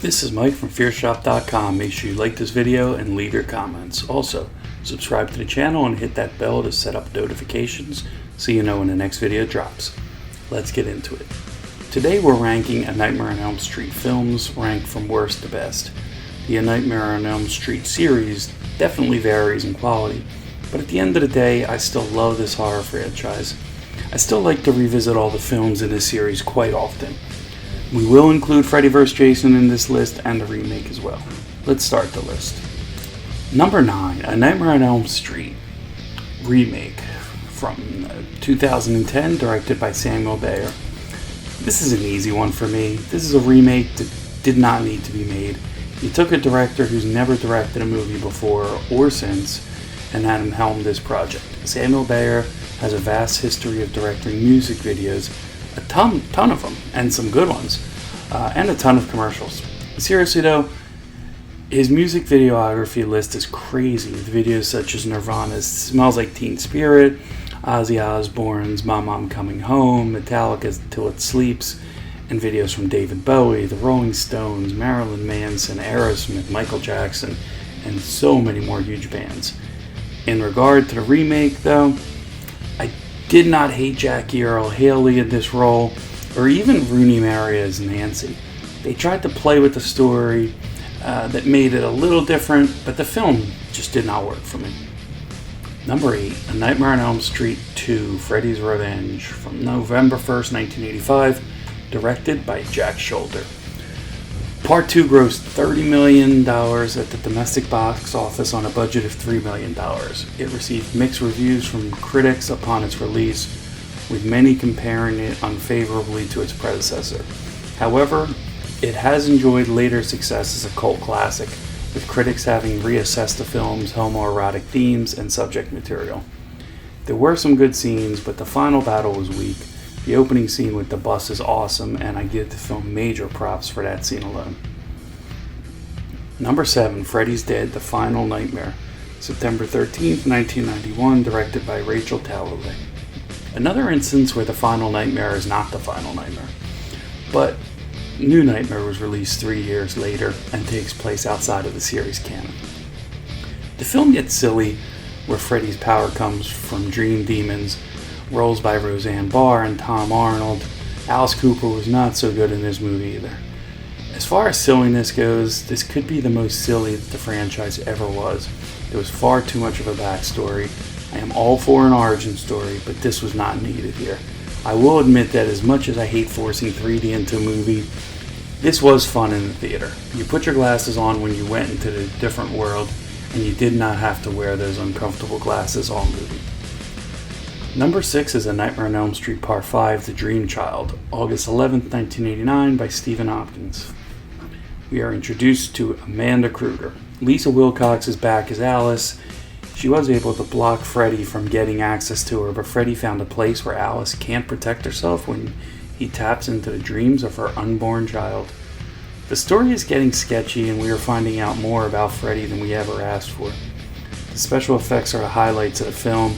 This is Mike from FearShop.com. Make sure you like this video and leave your comments. Also, subscribe to the channel and hit that bell to set up notifications so you know when the next video drops. Let's get into it. Today we're ranking A Nightmare on Elm Street films, ranked from worst to best. The A Nightmare on Elm Street series definitely varies in quality, but at the end of the day, I still love this horror franchise. I still like to revisit all the films in this series quite often. We will include Freddy vs. Jason in this list and the remake as well. Let's start the list. Number 9, A Nightmare on Elm Street remake from 2010, directed by Samuel Bayer. This is an easy one for me. This is a remake that did not need to be made. You took a director who's never directed a movie before or since and had him helm this project. Samuel Bayer has a vast history of directing music videos, a ton of them, and some good ones, and a ton of commercials. Seriously though, his music videography list is crazy, with videos such as Nirvana's Smells Like Teen Spirit, Ozzy Osbourne's My Mom Coming Home, Metallica's Till It Sleeps, and videos from David Bowie, the Rolling Stones, Marilyn Manson, Aerosmith, Michael Jackson, and so many more huge bands. In regard to the remake though, I did not hate Jackie Earle Haley in this role, or even Rooney Mara as Nancy. They tried to play with the story that made it a little different, but the film just did not work for me. Number 8, A Nightmare on Elm Street 2, Freddys Revenge, from November 1st, 1985, directed by Jack Sholder. Part 2 grossed $30 million at the domestic box office on a budget of $3 million. It received mixed reviews from critics upon its release, with many comparing it unfavorably to its predecessor. However, it has enjoyed later success as a cult classic, with critics having reassessed the film's homoerotic themes and subject material. There were some good scenes, but the final battle was weak. The opening scene with the bus is awesome, and I give the film major props for that scene alone. Number 7, Freddy's Dead, The Final Nightmare, September 13th, 1991, directed by Rachel Talalay. Another instance where The Final Nightmare is not The Final Nightmare, but New Nightmare was released 3 years later and takes place outside of the series canon. The film gets silly, where Freddy's power comes from dream demons, roles by Roseanne Barr and Tom Arnold. Alice Cooper was not so good in this movie either. As far as silliness goes, this could be the most silly that the franchise ever was. There was far too much of a backstory. I am all for an origin story, but this was not needed here. I will admit that as much as I hate forcing 3D into a movie, this was fun in the theater. You put your glasses on when you went into the different world, and you did not have to wear those uncomfortable glasses all movie. Number 6 is A Nightmare on Elm Street Part 5, The Dream Child, August 11th, 1989, by Stephen Hopkins. We are introduced to Amanda Krueger. Lisa Wilcox is back as Alice. She was able to block Freddy from getting access to her, but Freddy found a place where Alice can't protect herself when he taps into the dreams of her unborn child. The story is getting sketchy, and we are finding out more about Freddy than we ever asked for. The special effects are the highlights of the film,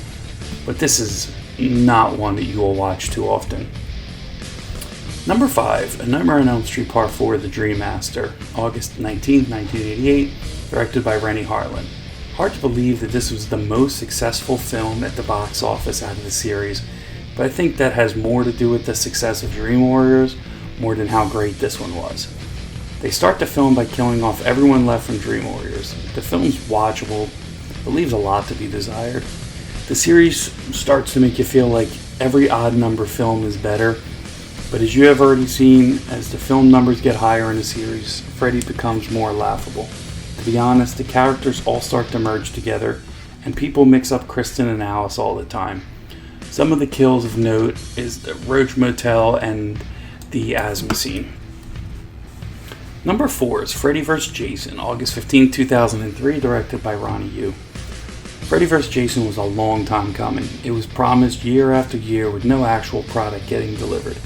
but this is not one that you will watch too often. Number 5, A Nightmare on Elm Street Part 4, The Dream Master, August 19th, 1988, directed by Renny Harlin. Hard to believe that this was the most successful film at the box office out of the series, but I think that has more to do with the success of Dream Warriors more than how great this one was. They start the film by killing off everyone left from Dream Warriors. The film's watchable, but leaves a lot to be desired. The series starts to make you feel like every odd number film is better, but as you have already seen, as the film numbers get higher in the series, Freddy becomes more laughable. To be honest, the characters all start to merge together, and people mix up Kristen and Alice all the time. Some of the kills of note is the Roach Motel and the asthma scene. Number 4 is Freddy vs. Jason, August 15, 2003, directed by Ronnie Yu. Freddy vs. Jason was a long time coming. It was promised year after year with no actual product getting delivered.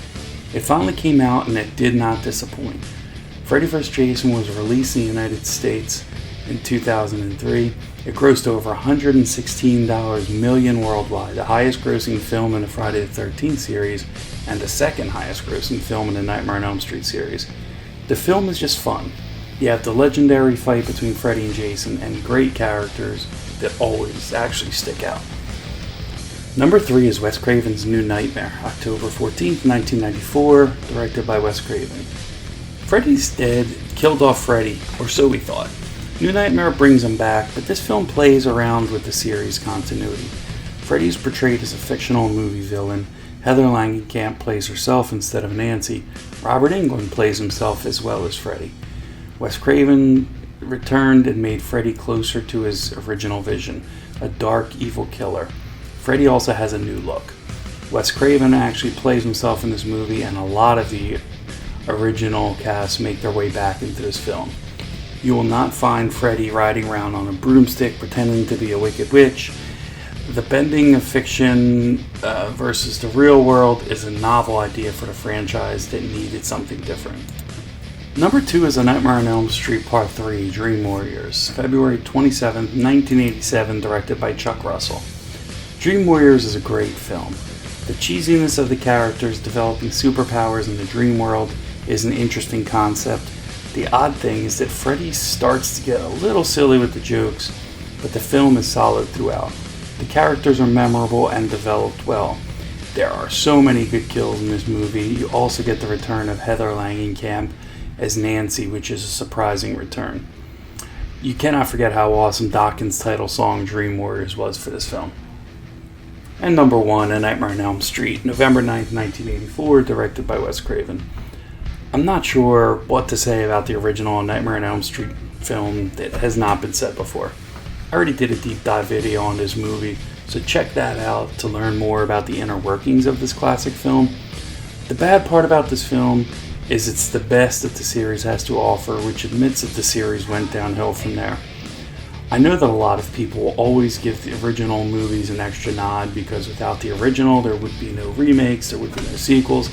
It finally came out, and it did not disappoint. Freddy vs. Jason was released in the United States in 2003. It grossed over $116 million worldwide, the highest grossing film in the Friday the 13th series, and the second highest grossing film in the Nightmare on Elm Street series. The film is just fun. You have the legendary fight between Freddy and Jason, and great characters that always actually stick out. Number 3 is Wes Craven's New Nightmare, October 14th, 1994, directed by Wes Craven. Freddy's dead, killed off Freddy, or so we thought. New Nightmare brings him back, but this film plays around with the series continuity. Freddy is portrayed as a fictional movie villain. Heather Langenkamp plays herself instead of Nancy. Robert Englund plays himself as well as Freddy. Wes Craven returned and made Freddy closer to his original vision, a dark, evil killer. Freddy also has a new look. Wes Craven actually plays himself in this movie, and a lot of the original cast make their way back into this film. You will not find Freddy riding around on a broomstick pretending to be a wicked witch. The bending of fiction versus the real world is a novel idea for the franchise that needed something different. Number 2 is A Nightmare on Elm Street Part 3, Dream Warriors, February 27, 1987, directed by Chuck Russell. Dream Warriors is a great film. The cheesiness of the characters developing superpowers in the dream world is an interesting concept. The odd thing is that Freddy starts to get a little silly with the jokes, but the film is solid throughout. The characters are memorable and developed well. There are so many good kills in this movie. You also get the return of Heather Langenkamp as Nancy, which is a surprising return. You cannot forget how awesome Dokken's title song Dream Warriors was for this film. And number 1, A Nightmare on Elm Street, November 9th, 1984, directed by Wes Craven. I'm not sure what to say about the original Nightmare on Elm Street film that has not been said before. I already did a deep dive video on this movie, so check that out to learn more about the inner workings of this classic film. The bad part about this film is it's the best that the series has to offer, which admits that the series went downhill from there. I know that a lot of people will always give the original movies an extra nod because without the original there would be no remakes, there would be no sequels,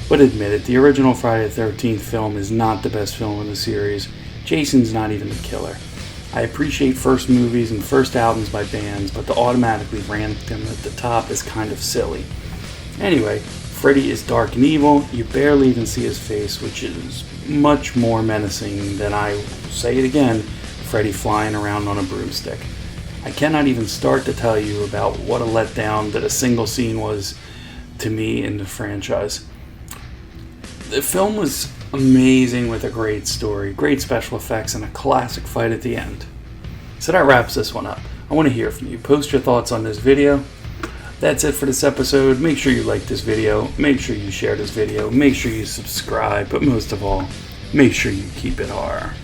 but admit it, the original Friday the 13th film is not the best film in the series. Jason's not even the killer. I appreciate first movies and first albums by bands, but to automatically rank them at the top is kind of silly. Anyway, Freddy is dark and evil. You barely even see his face, which is much more menacing than, I say it again, Freddy flying around on a broomstick. I cannot even start to tell you about what a letdown that a single scene was to me in the franchise. The film was amazing with a great story, great special effects, and a classic fight at the end. So that wraps this one up. I want to hear from you. Post your thoughts on this video. That's it for this episode. Make sure you like this video. Make sure you share this video. Make sure you subscribe. But most of all, make sure you keep it R.